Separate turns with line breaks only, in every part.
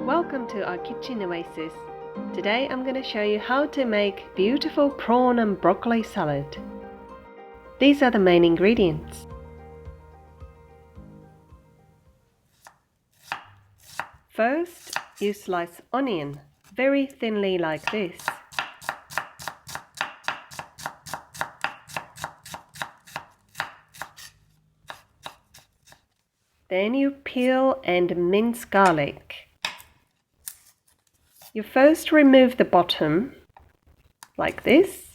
Welcome to our kitchen oasis. Today I'm going to show you how to make beautiful prawn and broccoli salad. These are the main ingredients. First, you slice onion very thinly like this. Then you peel and mince garlic. You first remove the bottom, like this,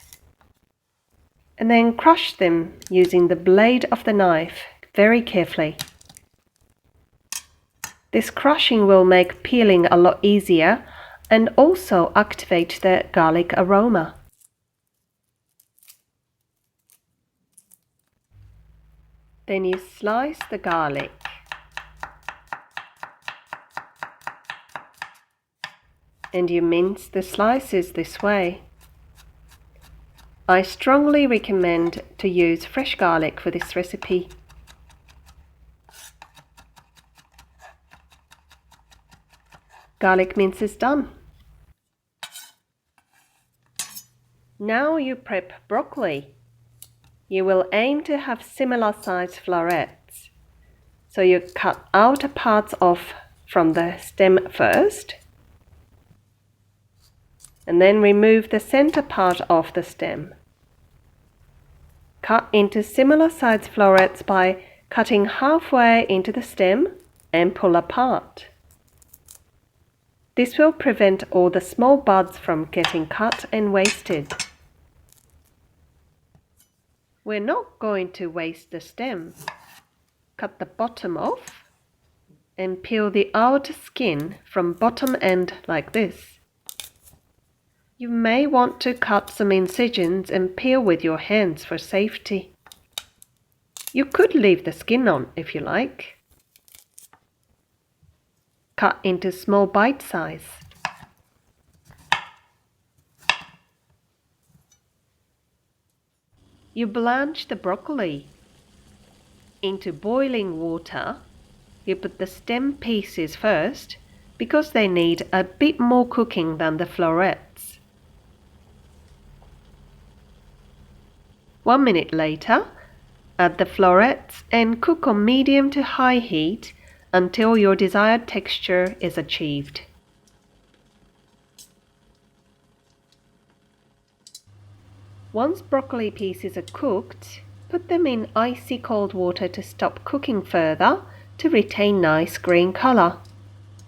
and then crush them using the blade of the knife very carefully. This crushing will make peeling a lot easier and also activate the garlic aroma. Then you slice the garlic. And you mince the slices this way. I strongly recommend to use fresh garlic for this recipe. Garlic mince is done. Now you prep broccoli. You will aim to have similar sized florets. So you cut outer parts off from the stem first, and then remove the center part of the stem. Cut into similar sized florets by cutting halfway into the stem and pull apart. This will prevent all the small buds from getting cut and wasted. We're not going to waste the stem. Cut the bottom off and peel the outer skin from bottom end like this. You may want to cut some incisions and peel with your hands for safety. You could leave the skin on if you like. Cut into small bite size. You blanch the broccoli. Into boiling water, you put the stem pieces first because they need a bit more cooking than the florets. 1 minute later, add the florets and cook on medium to high heat until your desired texture is achieved. Once broccoli pieces are cooked, put them in icy cold water to stop cooking further to retain nice green color.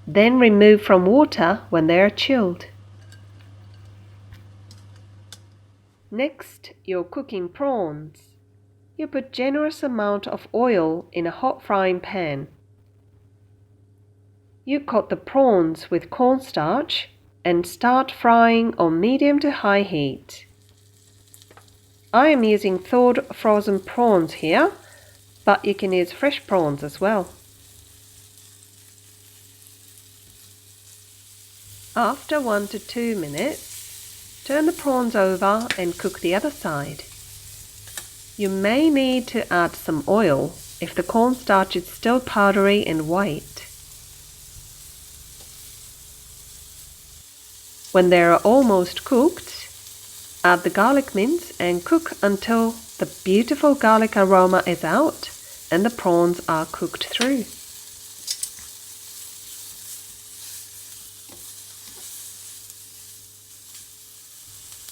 Then remove from water when they are chilled. Next, you're cooking prawns. You put generous amount of oil in a hot frying pan. You coat the prawns with cornstarch and start frying on medium to high heat. I am using thawed frozen prawns here, but you can use fresh prawns as well. After 1 to 2 minutes, turn the prawns over and cook the other side. You may need to add some oil if the cornstarch is still powdery and white. When they are almost cooked, add the garlic mince and cook until the beautiful garlic aroma is out and the prawns are cooked through.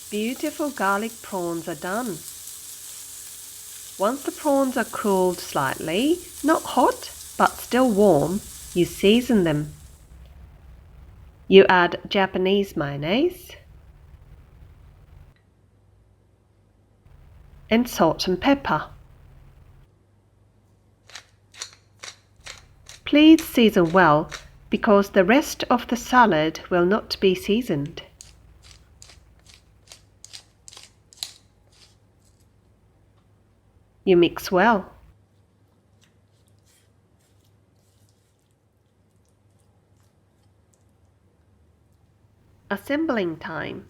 Beautiful garlic prawns are done. Once the prawns are cooled slightly, not hot but still warm, you season them. You add Japanese mayonnaise and salt and pepper. Please season well because the rest of the salad will not be seasoned. You mix well. Assembling time.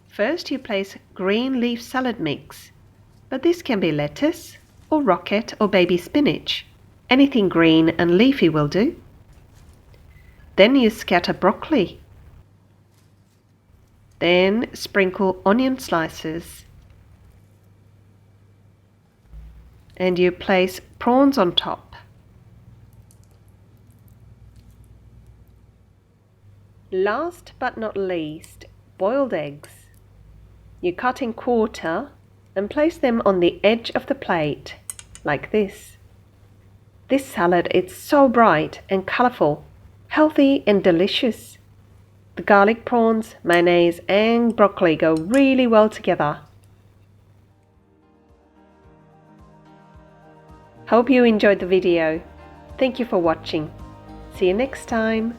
First you place green leaf salad mix, but this can be lettuce or rocket or baby spinach. Anything green and leafy will do. Then you scatter broccoli. Then sprinkle onion slices. And you place prawns on top. Last but not least, boiled eggs. You cut in quarter and place them on the edge of the plate, like this. This salad is so bright and colourful, healthy and delicious. The garlic prawns, mayonnaise and broccoli go really well together. Hope you enjoyed the video. Thank you for watching. See you next time.